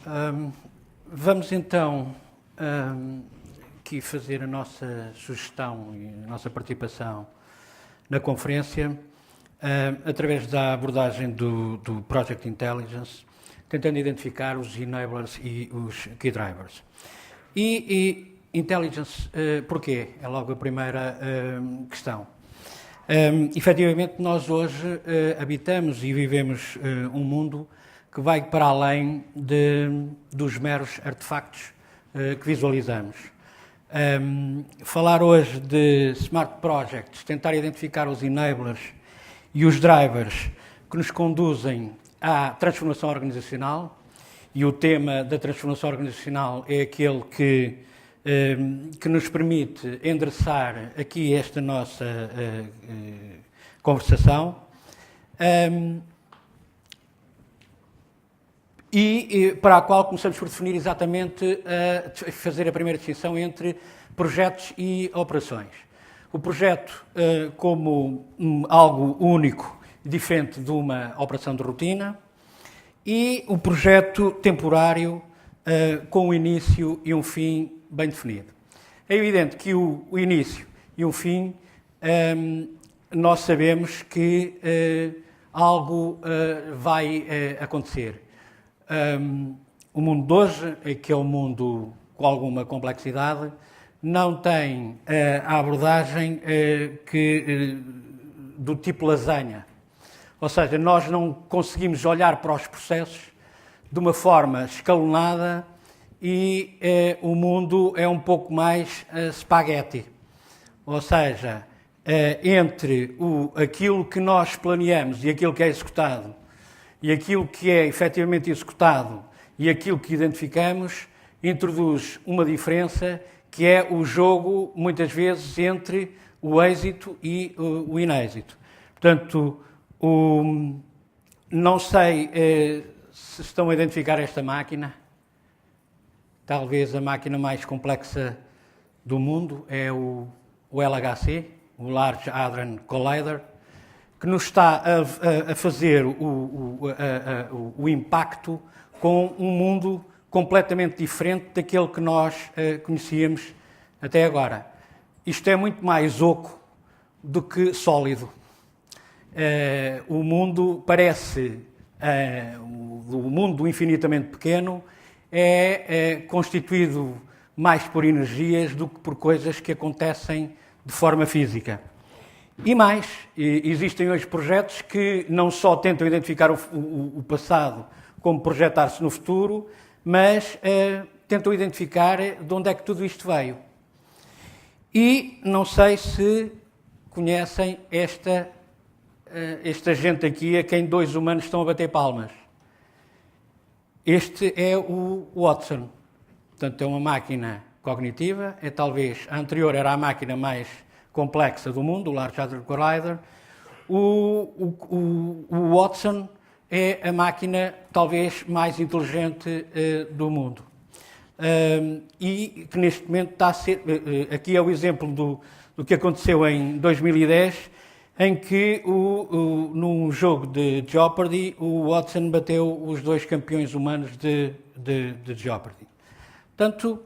Ahm, Vamos então aqui fazer a nossa sugestão e a nossa participação na conferência através da abordagem do Project Intelligence, tentando identificar os enablers e os key drivers. E Intelligence, porquê? É logo a primeira questão. Efetivamente, nós hoje habitamos e vivemos um mundo que vai para além dos meros artefactos que visualizamos. Falar hoje de Smart Projects, tentar identificar os enablers e os drivers que nos conduzem à transformação organizacional, e o tema da transformação organizacional é aquele que nos permite endereçar aqui esta nossa conversação. E para a qual começamos por definir exatamente, fazer a primeira distinção entre projetos e operações. O projeto como algo único, diferente de uma operação de rotina, e o projeto temporário com um início e um fim bem definido. É evidente que o início e o fim, nós sabemos que algo vai acontecer. O mundo de hoje, que é um mundo com alguma complexidade, não tem a abordagem do tipo lasanha. Ou seja, nós não conseguimos olhar para os processos de uma forma escalonada e o mundo é um pouco mais spaghetti. Ou seja, entre aquilo que nós planeamos e aquilo que é executado, e aquilo que é efetivamente executado e aquilo que identificamos, introduz uma diferença que é o jogo, muitas vezes, entre o êxito e o inêxito. Portanto, não sei se estão a identificar esta máquina. Talvez a máquina mais complexa do mundo é o LHC, o Large Hadron Collider, que nos está a fazer o impacto com um mundo completamente diferente daquele que nós conhecíamos até agora. Isto é muito mais oco do que sólido. O mundo parece, o mundo infinitamente pequeno, é constituído mais por energias do que por coisas que acontecem de forma física. E mais, existem hoje projetos que não só tentam identificar o passado como projetar-se no futuro, mas tentam identificar de onde é que tudo isto veio. E não sei se conhecem esta gente aqui a quem dois humanos estão a bater palmas. Este é o Watson. Portanto, é uma máquina cognitiva, talvez a anterior era a máquina mais complexa do mundo, o Large Hadron Collider. O Watson é a máquina talvez mais inteligente do mundo. E que neste momento está a ser... aqui é o exemplo do que aconteceu em 2010, em que num jogo de Jeopardy, o Watson bateu os dois campeões humanos de Jeopardy. Portanto,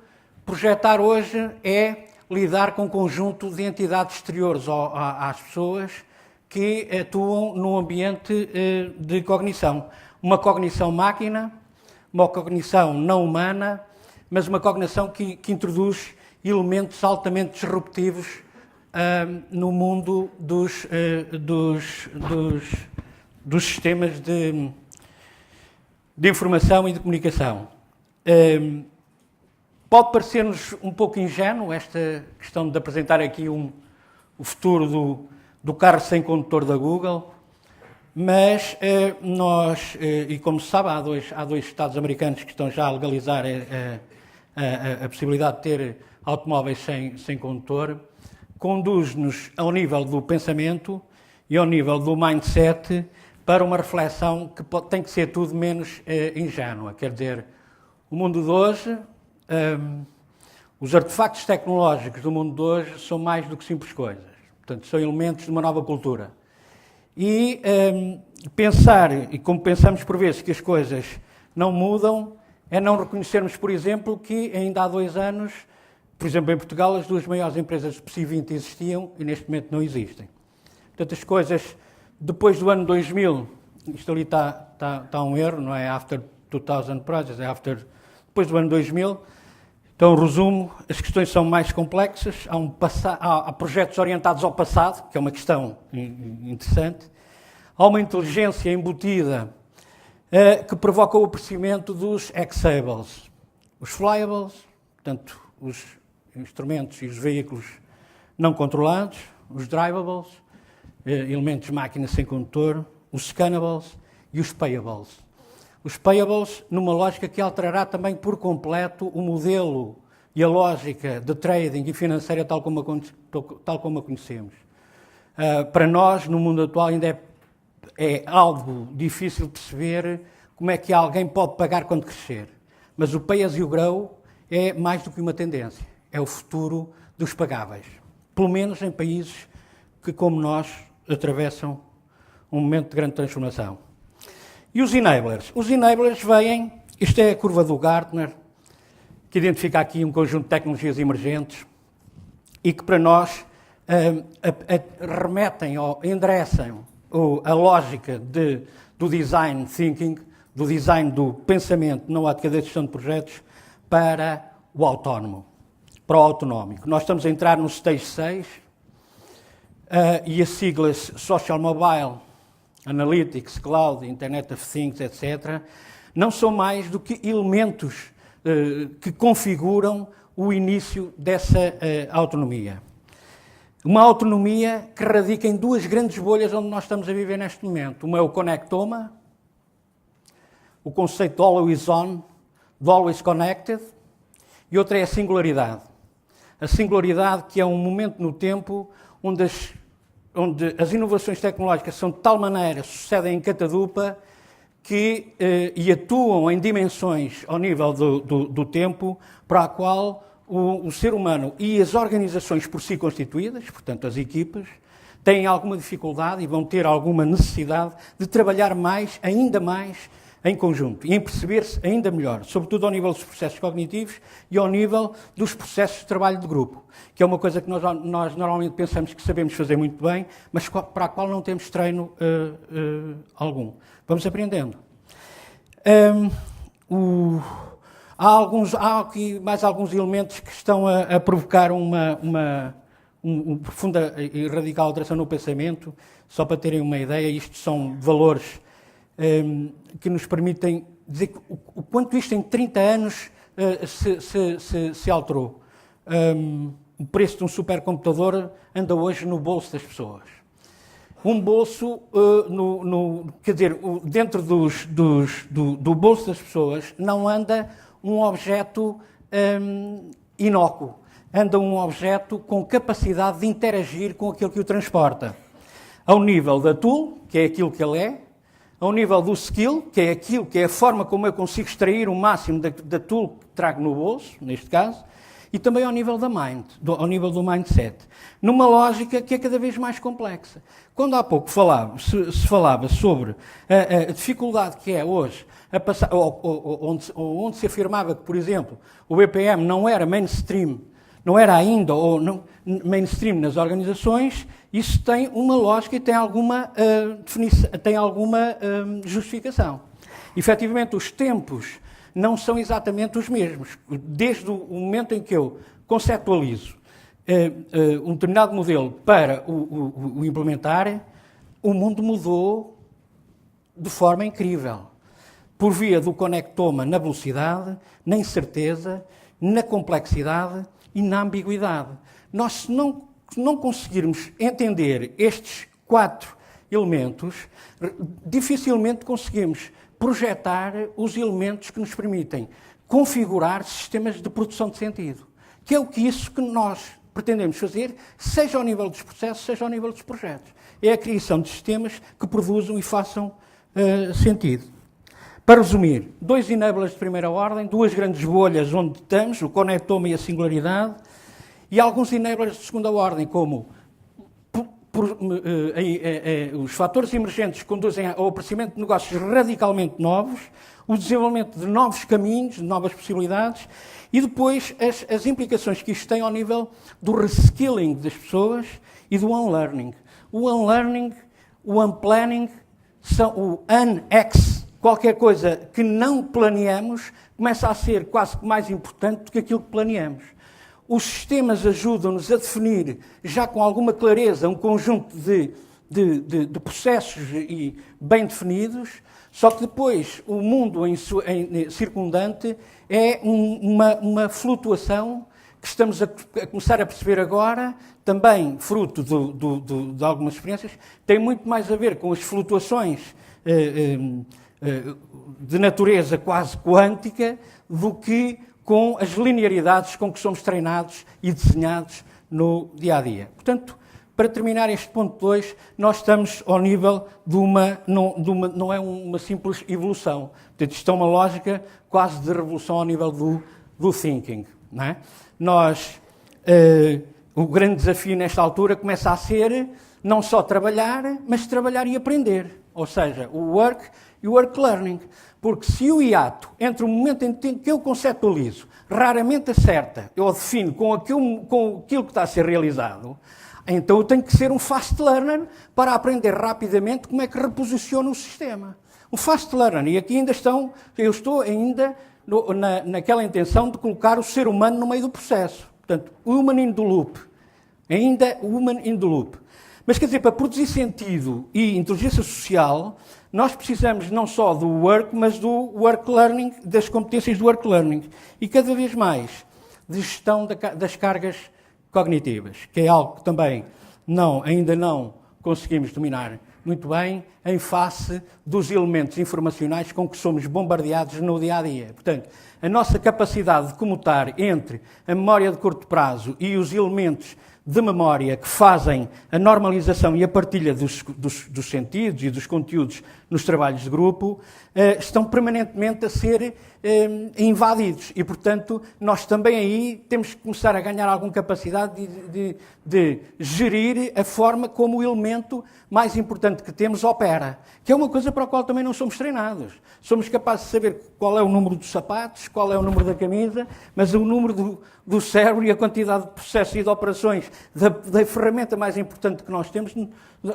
projetar hoje é lidar com um conjunto de entidades exteriores às pessoas que atuam num ambiente de cognição. Uma cognição máquina, uma cognição não humana, mas uma cognição que introduz elementos altamente disruptivos no mundo dos sistemas de informação e de comunicação. Pode parecer-nos um pouco ingênuo esta questão de apresentar aqui o futuro do carro sem condutor da Google, mas nós, e como se sabe, há dois Estados americanos que estão já a legalizar a possibilidade de ter automóveis sem condutor, conduz-nos ao nível do pensamento e ao nível do mindset para uma reflexão que tem que ser tudo menos ingênua. Quer dizer, o mundo de hoje... os artefactos tecnológicos do mundo de hoje são mais do que simples coisas. Portanto, são elementos de uma nova cultura. E pensar, e como pensamos por vezes que as coisas não mudam, é não reconhecermos, por exemplo, que ainda há 2 anos, por exemplo, em Portugal, as 2 maiores empresas de PSI 20 existiam e neste momento não existem. Portanto, as coisas, depois do ano 2000, isto ali está um erro, não é after 2000 projects, é after, depois do ano 2000. Então, resumo, as questões são mais complexas, há projetos orientados ao passado, que é uma questão interessante, há uma inteligência embutida que provoca o aparecimento dos Xables, os Flyables, portanto, os instrumentos e os veículos não controlados, os Drivables, elementos de máquina sem condutor, os Scannables e os Payables. Os Payables, numa lógica que alterará também por completo o modelo e a lógica de trading e financeira tal como a conhecemos. Para nós, no mundo atual, ainda é algo difícil de perceber como é que alguém pode pagar quando crescer. Mas o pay as you grow é mais do que uma tendência, é o futuro dos pagáveis. Pelo menos em países que, como nós, atravessam um momento de grande transformação. E os enablers? Os enablers vêm, isto é a curva do Gartner, que identifica aqui um conjunto de tecnologias emergentes e que para nós remetem ou endereçam a lógica do design thinking, do design do pensamento na ótica da gestão de projetos para o autónomo, para o autonómico. Nós estamos a entrar no stage 6 e as siglas Social Mobile, Analytics, Cloud, Internet of Things, etc., não são mais do que elementos que configuram o início dessa autonomia. Uma autonomia que radica em 2 grandes bolhas onde nós estamos a viver neste momento. Uma é o connectoma, o conceito de always on, de always connected, e outra é a singularidade. A singularidade que é um momento no tempo onde as inovações tecnológicas são de tal maneira, sucedem em catadupa, e atuam em dimensões ao nível do tempo para a qual o ser humano e as organizações por si constituídas, portanto as equipas, têm alguma dificuldade e vão ter alguma necessidade de trabalhar ainda mais em conjunto e em perceber-se ainda melhor, sobretudo ao nível dos processos cognitivos e ao nível dos processos de trabalho de grupo, que é uma coisa que nós normalmente pensamos que sabemos fazer muito bem, mas para a qual não temos treino algum. Vamos aprendendo. Há aqui mais alguns elementos que estão a provocar uma profunda e radical alteração no pensamento. Só para terem uma ideia, isto são valores que nos permitem dizer o quanto isto em 30 anos se alterou. O preço de um supercomputador anda hoje no bolso das pessoas. Um bolso, quer dizer, dentro do bolso das pessoas não anda um objeto inócuo, anda um objeto com capacidade de interagir com aquilo que o transporta. Ao nível da tool, que é aquilo que ele é, ao nível do skill, que é a forma como eu consigo extrair o máximo da tool que trago no bolso, neste caso, e também ao nível da mind, ao nível do mindset, numa lógica que é cada vez mais complexa. Quando há pouco se falava sobre a dificuldade que é hoje, onde se afirmava que, por exemplo, o BPM não era mainstream, não era ainda mainstream nas organizações, isso tem uma lógica e tem alguma definição, tem alguma justificação. Efetivamente, os tempos não são exatamente os mesmos. Desde o momento em que eu conceptualizo um determinado modelo para o implementar, o mundo mudou de forma incrível. Por via do conectoma na velocidade, na incerteza, na complexidade e na ambiguidade. Nós, se não conseguirmos entender estes 4 elementos, dificilmente conseguimos projetar os elementos que nos permitem configurar sistemas de produção de sentido, que é isso que nós pretendemos fazer, seja ao nível dos processos, seja ao nível dos projetos. É a criação de sistemas que produzam e façam sentido. Para resumir, 2 enablers de primeira ordem, 2 grandes bolhas onde estamos, o conectoma e a singularidade, e alguns enablers de segunda ordem, como os fatores emergentes conduzem ao aparecimento de negócios radicalmente novos, o desenvolvimento de novos caminhos, de novas possibilidades, e depois as implicações que isto tem ao nível do reskilling das pessoas e do unlearning. O unlearning, o unplanning, o unex, qualquer coisa que não planeamos, começa a ser quase mais importante do que aquilo que planeamos. Os sistemas ajudam-nos a definir, já com alguma clareza, um conjunto de processos bem definidos, só que depois o mundo circundante é uma flutuação que estamos a começar a perceber agora, também fruto de algumas experiências, tem muito mais a ver com as flutuações de natureza quase quântica do que com as linearidades com que somos treinados e desenhados no dia-a-dia. Portanto, para terminar este ponto 2, nós estamos ao nível não é uma simples evolução. Portanto, isto é uma lógica quase de revolução ao nível do thinking. Não é? O grande desafio nesta altura começa a ser não só trabalhar, mas trabalhar e aprender. Ou seja, o work e o work learning. Porque se o hiato entre o momento em que eu conceptualizo raramente acerta, eu defino com aquilo que está a ser realizado, então eu tenho que ser um fast learner para aprender rapidamente como é que reposiciono o sistema. Um fast learner, e aqui eu estou ainda naquela intenção de colocar o ser humano no meio do processo. Portanto, human in the loop. Ainda human in the loop. Mas, quer dizer, para produzir sentido e inteligência social, nós precisamos não só do work, mas do work learning, das competências do work learning. E cada vez mais de gestão das cargas cognitivas, que é algo que também ainda não conseguimos dominar muito bem em face dos elementos informacionais com que somos bombardeados no dia-a-dia. Portanto, a nossa capacidade de comutar entre a memória de curto prazo e os elementos de memória que fazem a normalização e a partilha dos sentidos e dos conteúdos nos trabalhos de grupo, estão permanentemente a ser invadidos. E, portanto, nós também aí temos que começar a ganhar alguma capacidade de gerir a forma como o elemento mais importante que temos opera, que é uma coisa para a qual também não somos treinados. Somos capazes de saber qual é o número dos sapatos, qual é o número da camisa, mas o número do cérebro e a quantidade de processos e de operações da ferramenta mais importante que nós temos,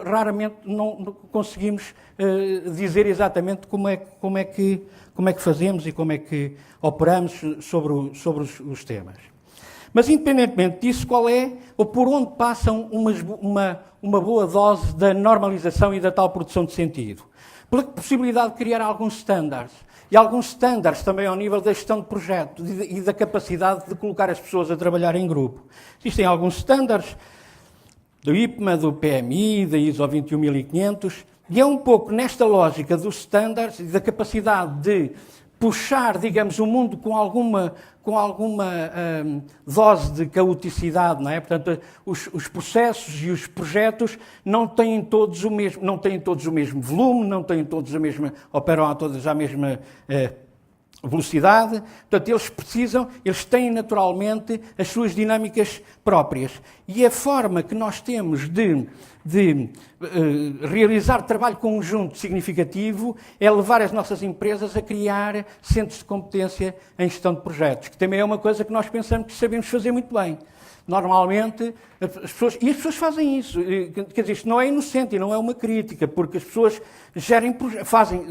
raramente não conseguimos dizer exatamente como é que fazemos e como é que operamos sobre os temas. Mas, independentemente disso, qual é ou por onde passam uma boa dose da normalização e da tal produção de sentido? Pela possibilidade de criar alguns standards. E alguns standards também ao nível da gestão de projeto e da capacidade de colocar as pessoas a trabalhar em grupo. Existem alguns standards do IPMA, do PMI, da ISO 21500, e é um pouco nesta lógica dos standards e da capacidade de puxar, digamos, o mundo com alguma dose de caoticidade, não é? Portanto, os processos e os projetos não têm todos o mesmo volume, não têm todos operam a todas à mesma velocidade. Portanto, eles têm naturalmente as suas dinâmicas próprias. E a forma que nós temos de realizar trabalho conjunto significativo é levar as nossas empresas a criar centros de competência em gestão de projetos, que também é uma coisa que nós pensamos que sabemos fazer muito bem. Normalmente, as pessoas fazem isso. Quer dizer, isto não é inocente e não é uma crítica, porque as pessoas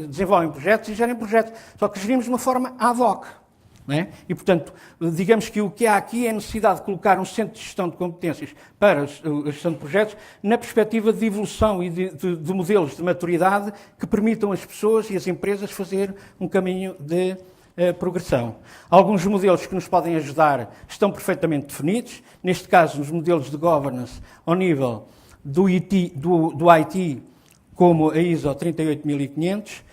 desenvolvem projetos e gerem projetos, só que gerimos de uma forma ad hoc. Não é? E, portanto, digamos que o que há aqui é a necessidade de colocar um centro de gestão de competências para a gestão de projetos na perspectiva de evolução e de modelos de maturidade que permitam às pessoas e às empresas fazer um caminho de progressão. Alguns modelos que nos podem ajudar estão perfeitamente definidos, neste caso, os modelos de governance ao nível do IT, como a ISO 38500,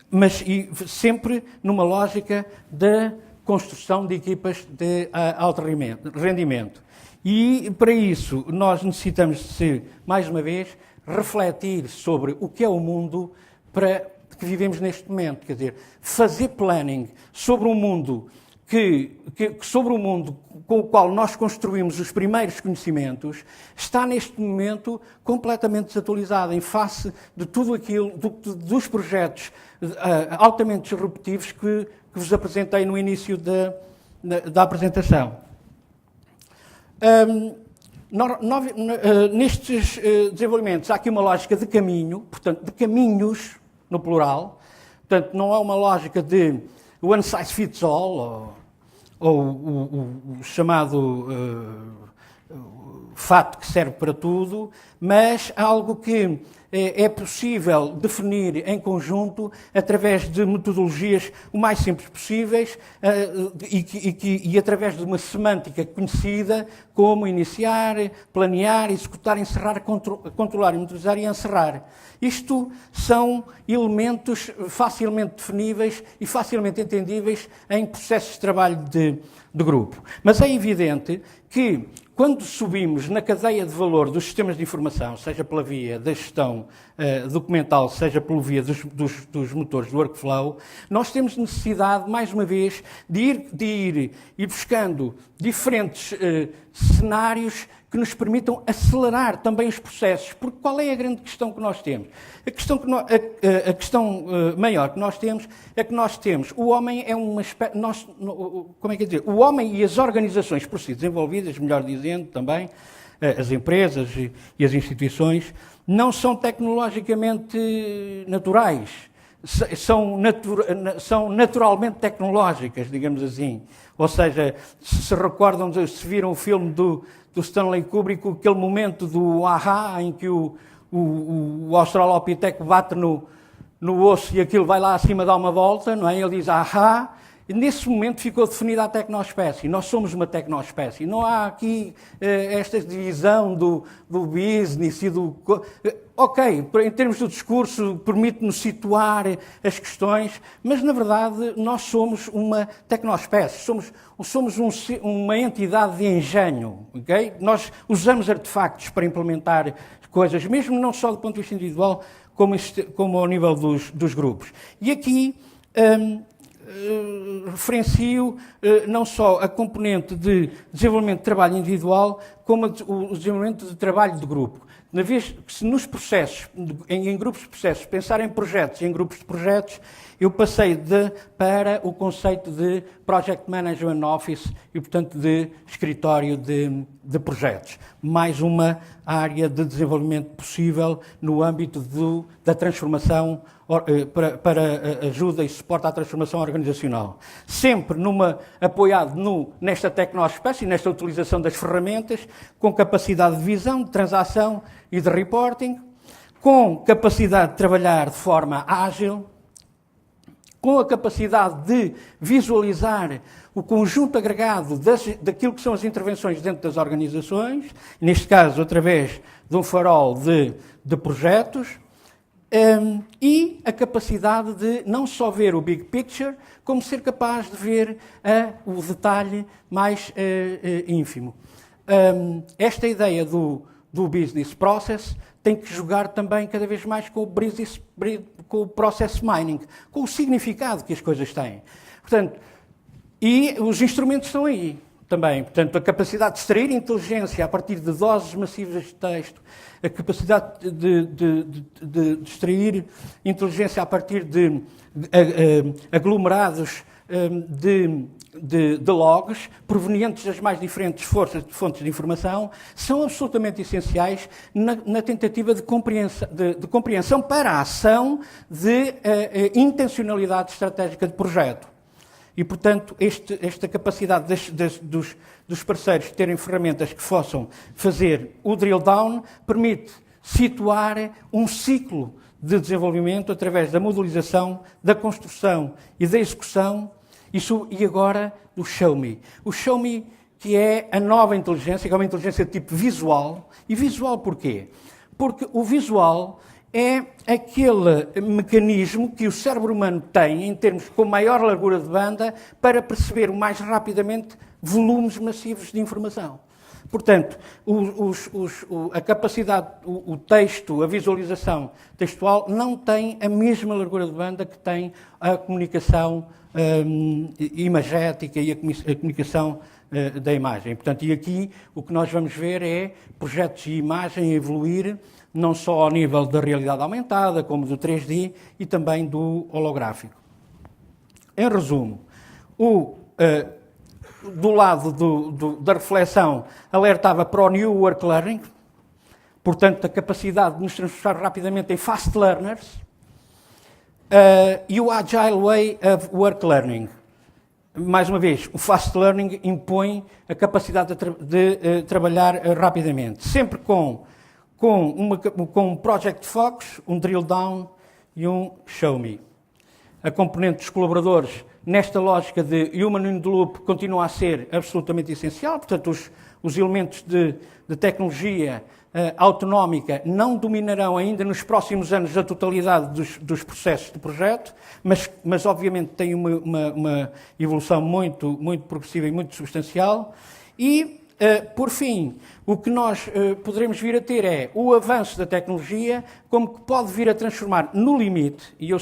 mas sempre numa lógica da construção de equipas de alto rendimento. E, para isso, nós necessitamos de, mais uma vez, refletir sobre o que é o mundo que vivemos neste momento. Quer dizer, fazer planning sobre um mundo com o qual nós construímos os primeiros conhecimentos, está neste momento completamente desatualizado em face de tudo aquilo, dos projetos altamente disruptivos que vos apresentei no início da apresentação. Nestes desenvolvimentos há aqui uma lógica de caminho, portanto, de caminhos, no plural. Portanto, não há uma lógica de one size fits all, ou o chamado fato que serve para tudo, mas algo que é possível definir em conjunto através de metodologias o mais simples possíveis e através de uma semântica conhecida como iniciar, planear, executar, encerrar, controlar, monitorizar e encerrar. Isto são elementos facilmente definíveis e facilmente entendíveis em processos de trabalho de grupo. Mas é evidente que quando subimos na cadeia de valor dos sistemas de informação, seja pela via da gestão documental, seja pela via dos motores do workflow, nós temos necessidade, mais uma vez, de ir buscando diferentes cenários que nos permitam acelerar também os processos. Porque qual é a grande questão que nós temos? A questão maior que nós temos é que nós temos, o homem é uma espécie, como é que é dizer? O homem e as organizações por si desenvolvidas, melhor dizendo também, as empresas e as instituições, não são tecnologicamente naturais, são naturalmente tecnológicas, digamos assim. Ou seja, se recordam, se viram o filme do Stanley Kubrick, aquele momento do ahá, em que o australopiteco bate no osso e aquilo vai lá acima dar uma volta, não é? Ele diz ahá, e nesse momento ficou definida a tecnoespécie. Nós somos uma tecnoespécie. Não há aqui esta divisão do business e do... Ok, em termos do discurso, permite-nos situar as questões, mas, na verdade, nós somos uma tecnoespécie, somos uma entidade de engenho, ok? Nós usamos artefactos para implementar coisas, mesmo não só do ponto de vista individual, como ao nível dos grupos. E aqui referencio não só a componente de desenvolvimento de trabalho individual, como o desenvolvimento de trabalho de grupo. Na vez que se nos processos, em grupos de processos, pensar em projetos e em grupos de projetos, eu passei para o conceito de Project Management Office e, portanto, de escritório de projetos. Mais uma área de desenvolvimento possível no âmbito da transformação, para ajuda e suporte à transformação organizacional. Sempre apoiado nesta tecnoespécie, nesta utilização das ferramentas, com capacidade de visão, de transação e de reporting, com capacidade de trabalhar de forma ágil, com a capacidade de visualizar o conjunto agregado daquilo que são as intervenções dentro das organizações, neste caso através de um farol de projetos, e a capacidade de não só ver o big picture, como ser capaz de ver o detalhe mais ínfimo. Esta ideia do business process tem que jogar também cada vez mais com o process mining, com o significado que as coisas têm. Portanto, e os instrumentos estão aí também. Portanto, a capacidade de extrair inteligência a partir de doses massivas de texto, a capacidade de extrair inteligência a partir de aglomerados de logs provenientes das mais diferentes fontes de informação, são absolutamente essenciais na tentativa de compreensão para a ação de intencionalidade estratégica de projeto. E, portanto, esta capacidade dos parceiros terem ferramentas que possam fazer o drill down permite situar um ciclo de desenvolvimento através da modelização, da construção e da execução, e agora do show me. O show me, que é a nova inteligência, que é uma inteligência de tipo visual. E visual porquê? Porque o visual é aquele mecanismo que o cérebro humano tem, em termos com maior largura de banda, para perceber mais rapidamente volumes massivos de informação. Portanto, a capacidade, o texto, a visualização textual não tem a mesma largura de banda que tem a comunicação imagética e a comunicação da imagem. Portanto, e aqui o que nós vamos ver é projetos de imagem evoluir não só ao nível da realidade aumentada, como do 3D e também do holográfico. Em resumo, do lado da reflexão, alertava para o New Work Learning, portanto, a capacidade de nos transformar rapidamente em fast learners, e o Agile Way of Work Learning. Mais uma vez, o fast learning impõe a capacidade de trabalhar rapidamente, sempre com um project focus, um drill down e um show me. A componente dos colaboradores, nesta lógica de human in the loop, continua a ser absolutamente essencial. Portanto, os elementos de tecnologia autonómica não dominarão ainda nos próximos anos a totalidade dos processos de projeto, mas obviamente tem uma evolução muito progressiva e muito substancial. E, por fim, o que nós poderemos vir a ter é o avanço da tecnologia, como que pode vir a transformar no limite, e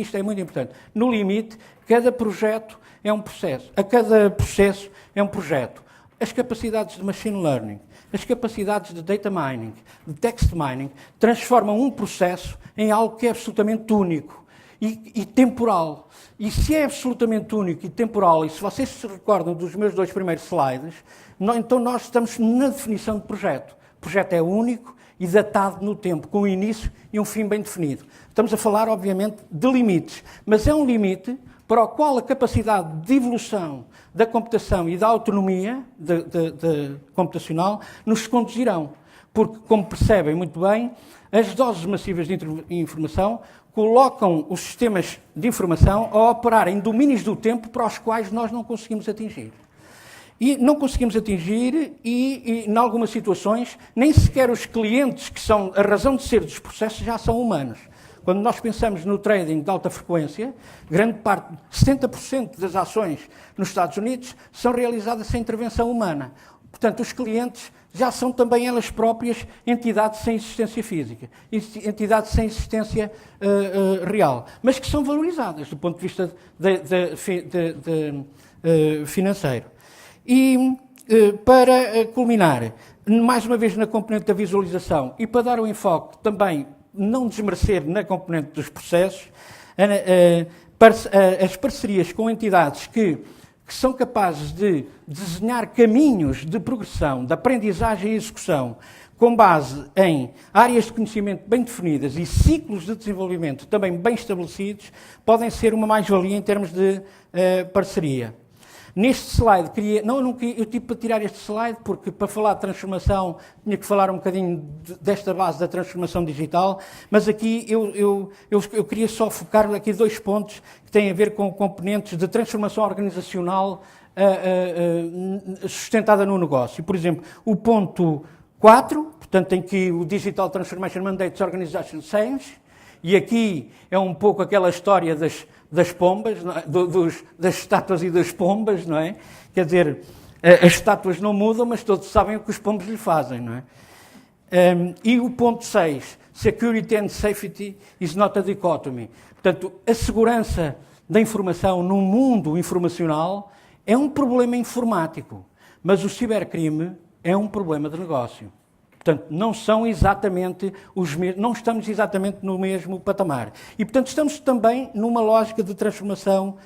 isto é muito importante, no limite, cada projeto é um processo, cada processo é um projeto. As capacidades de machine learning, as capacidades de data mining, de text mining, transformam um processo em algo que é absolutamente único e temporal. E se é absolutamente único e temporal, e se vocês se recordam dos meus 2 primeiros slides, então nós estamos na definição de projeto. O projeto é único e datado no tempo, com um início e um fim bem definido. Estamos a falar, obviamente, de limites, mas é um limite para o qual a capacidade de evolução da computação e da autonomia computacional nos conduzirão. Porque, como percebem muito bem, as doses massivas de informação colocam os sistemas de informação a operar em domínios do tempo para os quais nós não conseguimos atingir. E não conseguimos atingir e, em algumas situações, nem sequer os clientes, que são a razão de ser dos processos, já são humanos. Quando nós pensamos no trading de alta frequência, grande parte, 70% das ações nos Estados Unidos são realizadas sem intervenção humana. Portanto, os clientes já são também elas próprias entidades sem existência física, entidades sem existência real, mas que são valorizadas do ponto de vista financeiro. E, para culminar, mais uma vez na componente da visualização e para dar um enfoque também, não desmerecer na componente dos processos, as parcerias com entidades que são capazes de desenhar caminhos de progressão, de aprendizagem e execução, com base em áreas de conhecimento bem definidas e ciclos de desenvolvimento também bem estabelecidos, podem ser uma mais-valia em termos de parceria. Neste slide, eu tive para tirar este slide porque para falar de transformação tinha que falar um bocadinho desta base da transformação digital, mas aqui eu queria só focar aqui 2 pontos que têm a ver com componentes de transformação organizacional sustentada no negócio. Por exemplo, o ponto 4, portanto, em que o Digital Transformation Mandates Organization Change, e aqui é um pouco aquela história das pombas, não é? Das estátuas e das pombas, não é? Quer dizer, as estátuas não mudam, mas todos sabem o que os pombos lhe fazem, não é? E o ponto 6, Security and Safety is not a dichotomy. Portanto, a segurança da informação no mundo informacional é um problema informático, mas o cibercrime é um problema de negócio. Portanto, não são exatamente não estamos exatamente no mesmo patamar. E, portanto, estamos também numa lógica de transformação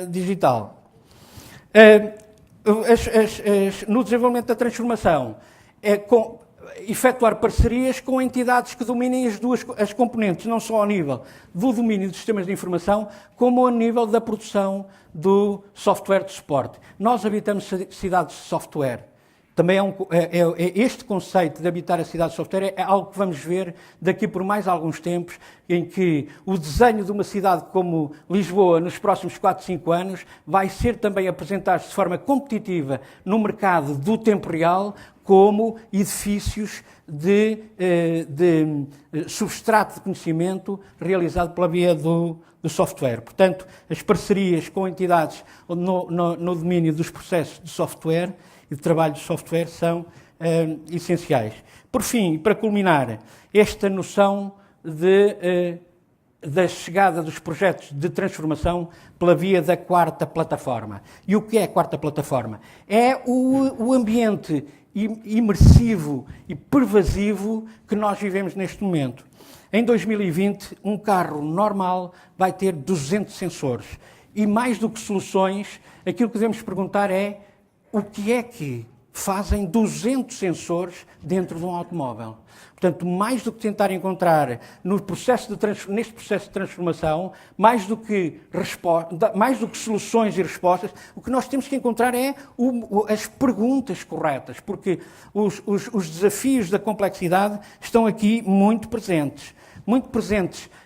digital. No desenvolvimento da transformação, efetuar parcerias com entidades que dominem as componentes, não só ao nível do domínio dos sistemas de informação, como ao nível da produção do software de suporte. Nós habitamos cidades de software. Também este conceito de habitar a cidade de software é algo que vamos ver daqui por mais alguns tempos, em que o desenho de uma cidade como Lisboa, nos próximos 4, 5 anos, vai ser também apresentado de forma competitiva no mercado do tempo real, como edifícios de substrato de conhecimento realizado pela via do software. Portanto, as parcerias com entidades no domínio dos processos de software e de trabalho de software são essenciais. Por fim, para culminar, esta noção de da chegada dos projetos de transformação pela via da quarta plataforma. E o que é a quarta plataforma? É o ambiente imersivo e pervasivo que nós vivemos neste momento. Em 2020, um carro normal vai ter 200 sensores. E mais do que soluções, aquilo que devemos perguntar é o que é que fazem 200 sensores dentro de um automóvel. Portanto, mais do que tentar encontrar neste processo de transformação, mais do que soluções e respostas, o que nós temos que encontrar é as perguntas corretas, porque os desafios da complexidade estão aqui muito presentes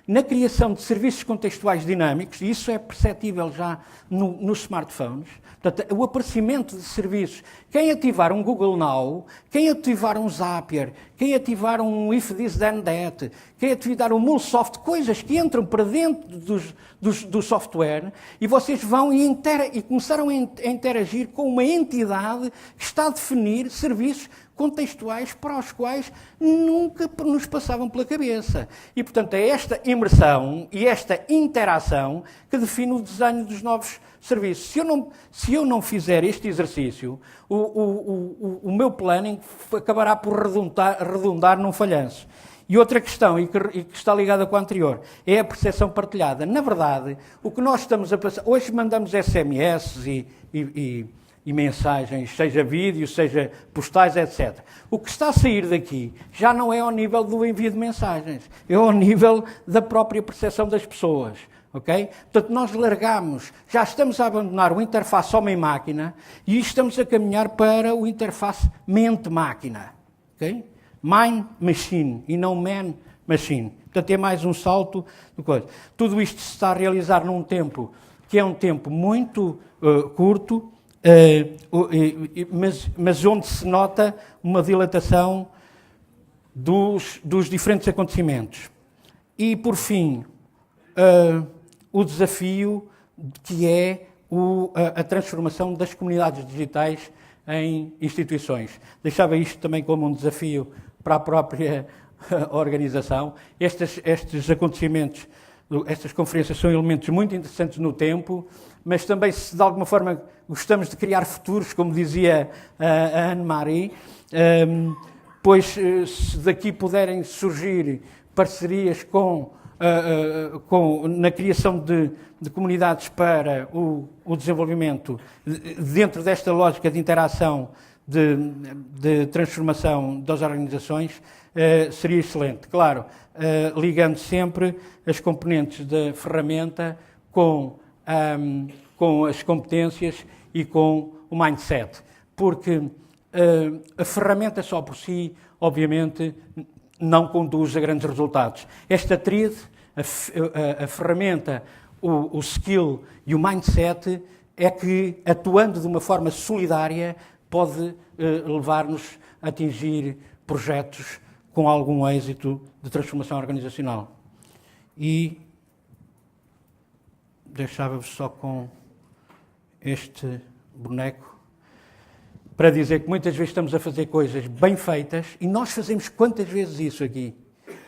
na criação de serviços contextuais dinâmicos, e isso é perceptível já nos smartphones. Portanto, o aparecimento de serviços, quem ativar um Google Now, quem ativar um Zapier, quem ativar um If This Then That, quem ativar um MuleSoft, coisas que entram para dentro do software, e vocês vão e começaram a interagir com uma entidade que está a definir serviços contextuais para os quais nunca nos passavam pela cabeça. E, portanto, é esta imersão e esta interação que define o desenho dos novos serviços. Se eu não fizer este exercício, o meu planning acabará por redundar num falhanço. E outra questão, e que está ligada com a anterior, é a percepção partilhada. Na verdade, o que nós estamos a passar... Hoje mandamos SMS e mensagens, seja vídeos, seja postais, etc. O que está a sair daqui já não é ao nível do envio de mensagens, é ao nível da própria percepção das pessoas. Okay? Portanto, nós largamos, já estamos a abandonar o interface homem-máquina e estamos a caminhar para o interface mente-máquina. Okay? Mind-machine e não man-machine. Portanto, é mais um salto de coisa. Tudo isto se está a realizar num tempo que é um tempo muito curto, mas onde se nota uma dilatação dos diferentes acontecimentos. E, por fim, o desafio que é a transformação das comunidades digitais em instituições. Deixava isto também como um desafio para a própria organização. Estes acontecimentos, estas conferências são elementos muito interessantes no tempo, mas também, se de alguma forma gostamos de criar futuros, como dizia a Anne-Marie, pois se daqui puderem surgir parcerias na criação de comunidades para o desenvolvimento dentro desta lógica de interação, de transformação das organizações, seria excelente. Claro, ligando sempre as componentes da ferramenta com as competências e com o mindset. Porque a ferramenta só por si, obviamente, não conduz a grandes resultados. Esta tríade, a ferramenta, o skill e o mindset, é que, atuando de uma forma solidária, pode levar-nos a atingir projetos com algum êxito de transformação organizacional. E deixava-vos só com este boneco para dizer que muitas vezes estamos a fazer coisas bem feitas, e nós fazemos quantas vezes isso aqui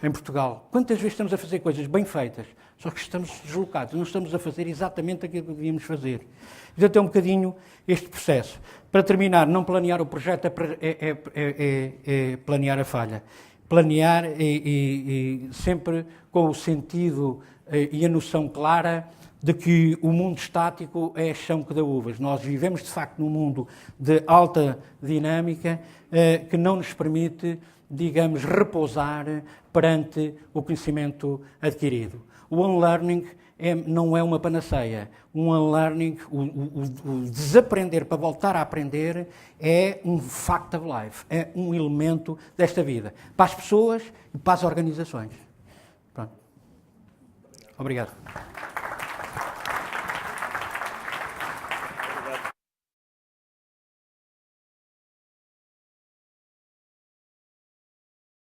em Portugal? Quantas vezes estamos a fazer coisas bem feitas, só que estamos deslocados, não estamos a fazer exatamente aquilo que devíamos fazer. Portanto, é um bocadinho este processo. Para terminar, não planear o projeto é planear a falha. Planear e sempre com o sentido e a noção clara de que o mundo estático é chão que dá uvas. Nós vivemos, de facto, num mundo de alta dinâmica que não nos permite, digamos, repousar perante o conhecimento adquirido. O unlearning não é uma panaceia. Um unlearning, o desaprender para voltar a aprender, é um fact of life, é um elemento desta vida, para as pessoas e para as organizações. Pronto. Obrigado.